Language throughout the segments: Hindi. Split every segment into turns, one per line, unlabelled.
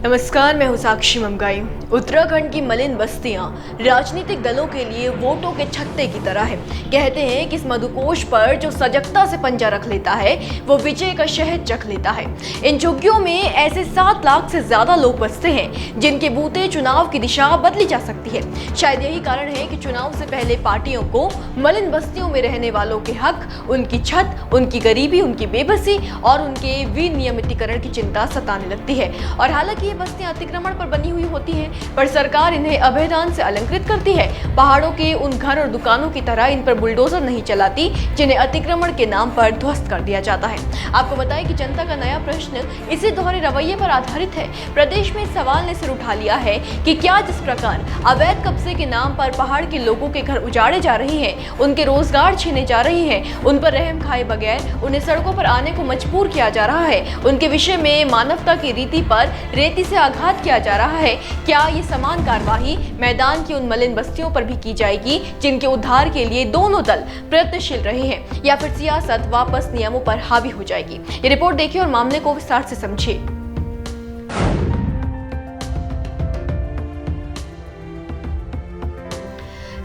नमस्कार, मैं हूं साक्षी ममगाई। उत्तराखंड की मलिन बस्तियां राजनीतिक दलों के लिए वोटों के छत्ते की तरह है। कहते हैं कि इस मधुकोश पर जो सजगता से पंजा रख लेता है वो विजय का शहद चख लेता है। इन झुग्गियों में ऐसे 7 लाख से ज्यादा लोग बसते हैं जिनके बूते चुनाव की दिशा बदली जा सकती है। शायद यही कारण है कि चुनाव से पहले पार्टियों को मलिन बस्तियों में रहने वालों के हक, उनकी छत, उनकी गरीबी, उनकी बेबसी और उनके विनियमितीकरण की चिंता सताने लगती है। और हालांकि ये बस्तियां अतिक्रमण पर बनी हुई होती हैं, पर सरकार इन्हें अभयदान से अलंकृत करती है। पहाड़ों के उन घर और दुकानों की तरह इन पर बुलडोजर नहीं चलाती जिन्हें अतिक्रमण के नाम पर ध्वस्त कर दिया जाता है। आपको बताएं कि जनता का नया प्रश्न इसी दोहरे रवैये पर आधारित है। प्रदेश में इस सवाल ने सिर उठा लिया है कि क्या जिस प्रकार अवैध कब्जे के नाम पर पहाड़ के लोगों के घर उजाड़े जा रहे हैं, उनके रोजगार छीने जा रहे हैं, उन पर रहम खाए बगैर उन्हें सड़कों पर आने को मजबूर किया जा रहा है, उनके विषय में मानवता की रीति पर रेती से आघात किया जा रहा है, क्या ये समान कार्यवाही मैदान की उन मलिन बस्तियों पर भी की जाएगी जिनके उद्धार के लिए दोनों दल प्रयत्नशील रहे हैं, या फिर सियासत वापस नियमों पर हावी हो जाएगी? ये रिपोर्ट देखिए और मामले को विस्तार से समझिए।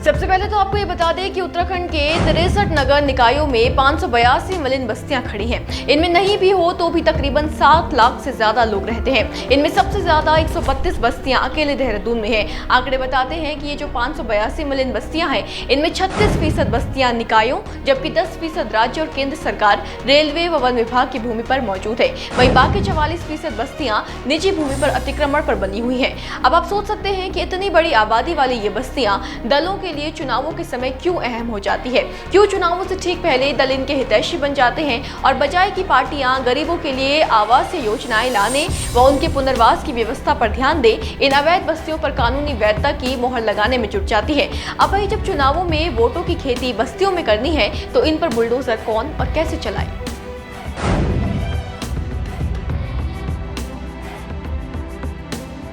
सबसे पहले तो आपको ये बता दें कि उत्तराखंड के 63 नगर निकायों में 582 मलिन बस्तियां खड़ी हैं। इनमें नहीं भी हो तो भी तकरीबन 7 लाख से ज्यादा लोग रहते हैं। इनमें सबसे ज्यादा 132 बस्तियां अकेले देहरादून में हैं। आंकड़े बताते हैं कि ये जो 582 मलिन बस्तियां हैं, इनमें 36% बस्तियां निकायों, जबकि 10% राज्य और केंद्र सरकार, रेलवे व वन विभाग की भूमि पर मौजूद है। वहीं बाकी 44% बस्तियां निजी भूमि पर अतिक्रमण पर बनी हुई है। अब आप सोच सकते हैं कि इतनी बड़ी आबादी वाली ये बस्तियां दलों के लिए चुनावों के समय क्यों अहम हो जाती है, क्यों चुनावों से ठीक पहले दल इनके हितैषी बन जाते हैं और बजाय की पार्टियां गरीबों के लिए आवासीय योजनाएं लाने व उनके पुनर्वास की व्यवस्था पर ध्यान दे, इन अवैध बस्तियों पर कानूनी वैधता की मोहर लगाने में जुट जाती है। अब वही जब चुनावों में वोटों की खेती बस्तियों में करनी है तो इन पर बुलडोजर कौन और कैसे चलाए?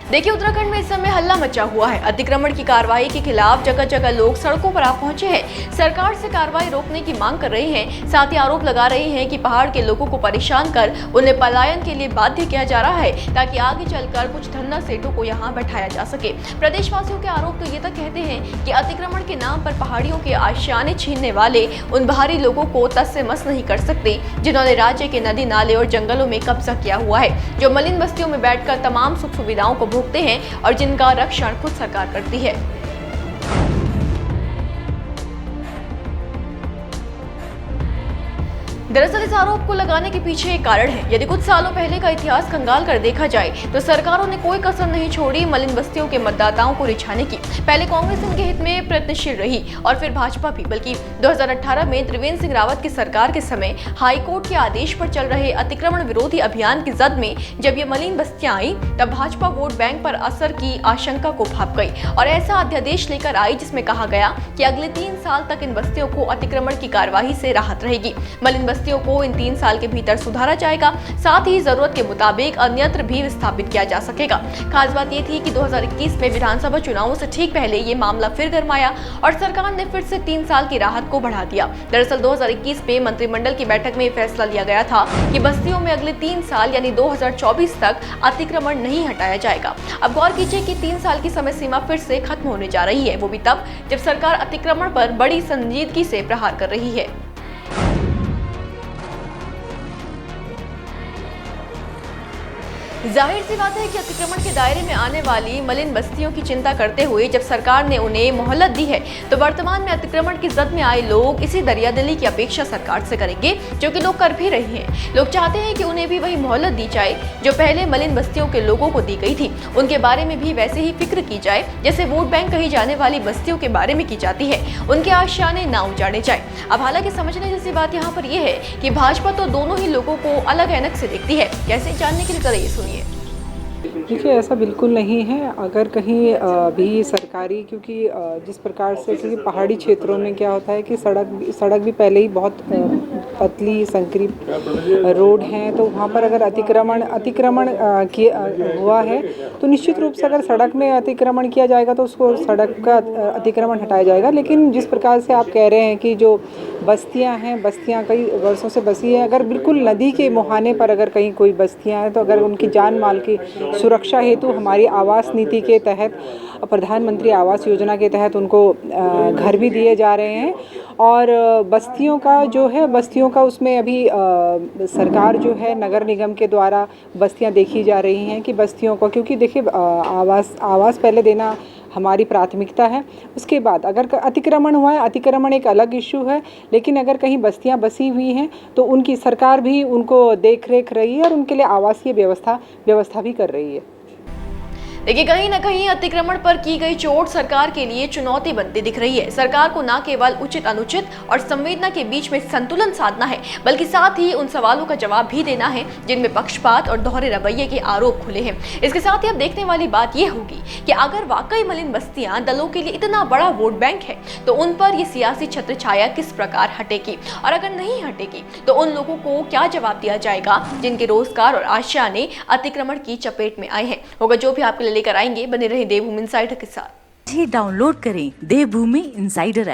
देखिए, उत्तराखंड में इस समय हल्ला मचा हुआ है। अतिक्रमण की कार्रवाई के खिलाफ जगह जगह लोग सड़कों पर आ पहुंचे हैं, सरकार से कार्रवाई रोकने की मांग कर रहे हैं। साथ ही आरोप लगा रहे हैं कि पहाड़ के लोगों को परेशान कर उन्हें पलायन के लिए बाध्य किया जा रहा है ताकि आगे चलकर कुछ धन्ना सेठों को यहाँ बैठाया जा सके। प्रदेशवासियों के आरोप तो ये तक कहते हैं कि अतिक्रमण के नाम पर पहाड़ियों के आशियाने छीनने वाले उन बाहरी लोगों को तस से मस नहीं कर सकते जिन्होंने राज्य के नदी नाले और जंगलों में कब्जा किया हुआ है, जो मलिन बस्तियों में बैठकर तमाम सुख सुविधाओं को भोगते हैं और जिनका रक्षण खुद सरकार करती है। दरअसल इस आरोप को लगाने के पीछे एक कारण है। यदि कुछ सालों पहले का इतिहास खंगाल कर देखा जाए तो सरकारों ने कोई कसर नहीं छोड़ी मलिन बस्तियों के मतदाताओं को रिझाने की। पहले कांग्रेस इनके हित में प्रयत्नशील रही और फिर भाजपा भी, बल्कि 2018 में त्रिवेंद्र सिंह रावत की सरकार के समय हाईकोर्ट के आदेश पर चल रहे अतिक्रमण विरोधी अभियान की जद में जब ये मलिन बस्तियां आई तब भाजपा वोट बैंक पर असर की आशंका को भाप गई और ऐसा अध्यादेश लेकर आई जिसमें कहा गया कि अगले 3 साल तक इन बस्तियों को अतिक्रमण की कार्यवाही से राहत रहेगी। मलिन बस्तियों को इन 3 साल के भीतर सुधारा जाएगा, साथ ही जरूरत के मुताबिक अन्यत्र भी विस्थापित किया जा सकेगा। खास बात यह थी कि 2021 में विधानसभा चुनावों से ठीक पहले ये मामला फिर गरमाया और सरकार ने फिर से 3 साल की राहत को बढ़ा दिया। दरअसल 2021 में मंत्रिमंडल की बैठक में फैसला लिया गया था कि बस्तियों में अगले 3 साल यानी 2024 तक अतिक्रमण नहीं हटाया जाएगा। अब गौर कीजिए कि 3 साल की समय सीमा फिर से खत्म होने जा रही है, वो भी तब जब सरकार अतिक्रमण पर बड़ी संजीदगी से प्रहार कर रही है। जाहिर सी बात है कि अतिक्रमण के दायरे में आने वाली मलिन बस्तियों की चिंता करते हुए जब सरकार ने उन्हें मोहलत दी है तो वर्तमान में अतिक्रमण की जद में आए लोग इसी दरियादिली की अपेक्षा सरकार से करेंगे, जो कि लोग कर भी रहे हैं। लोग चाहते हैं कि उन्हें भी वही मोहलत दी जाए जो पहले मलिन बस्तियों के लोगों को दी गई थी। उनके बारे में भी वैसे ही फिक्र की जाए जैसे वोट बैंक कही जाने वाली बस्तियों के बारे में की जाती है, उनके आशियाने ना उजाड़े जाए। अब हालांकि समझने जैसी बात यहाँ पर यह है कि भाजपा तो दोनों ही लोगों को अलग ऐनक से देखती है। कैसे, जानने के लिए जरा ये सुनिए।
देखिए, ऐसा बिल्कुल नहीं है। अगर कहीं भी सरकारी, क्योंकि जिस प्रकार से कि पहाड़ी क्षेत्रों में क्या होता है कि सड़क भी पहले ही बहुत पतली संकरी रोड हैं, तो वहाँ पर अगर अतिक्रमण हुआ है तो निश्चित रूप से अगर सड़क में अतिक्रमण किया जाएगा तो उसको सड़क का अतिक्रमण हटाया जाएगा। लेकिन जिस प्रकार से आप कह रहे हैं कि जो बस्तियां हैं, बस्तियां कई वर्षों से बसी हैं, अगर बिल्कुल नदी के मुहाने पर अगर कहीं कोई बस्तियां हैं तो अगर उनकी जान माल की सुरक्षा हेतु हमारी आवास नीति के तहत, प्रधानमंत्री आवास योजना के तहत उनको घर भी दिए जा रहे हैं। और बस्तियों का जो है, बस्तियों का उसमें अभी सरकार जो है नगर निगम के द्वारा बस्तियां देखी जा रही हैं कि बस्तियों को, क्योंकि देखिए आवास पहले देना हमारी प्राथमिकता है। उसके बाद अगर अतिक्रमण हुआ है, अतिक्रमण एक अलग इशू है, लेकिन अगर कहीं बस्तियां बसी हुई हैं तो उनकी सरकार भी उनको देख रेख रही है और उनके लिए आवासीय व्यवस्था भी कर रही है।
देखिए, कहीं ना कहीं अतिक्रमण पर की गई चोट सरकार के लिए चुनौती बनती दिख रही है। सरकार को न केवल उचित अनुचित और संवेदना के बीच में संतुलन साधना है, बल्कि साथ ही उन सवालों का जवाब भी देना है जिनमें पक्षपात और दोहरे रवैये के आरोप खुले हैं। इसके साथ ही अब देखने वाली बात यह होगी कि अगर वाकई मलिन बस्तियां दलों के लिए इतना बड़ा वोट बैंक है तो उन पर यह सियासी छत्र छाया किस प्रकार हटेगी, और अगर नहीं हटेगी तो उन लोगों को क्या जवाब दिया जाएगा जिनके रोजगार और आशा ने अतिक्रमण की चपेट में आए हैं। होगा जो भी आपके लेकर आएंगे। बने रहे देवभूमि इनसाइडर के साथ।
डाउनलोड करें देवभूमि इनसाइडर ऐप।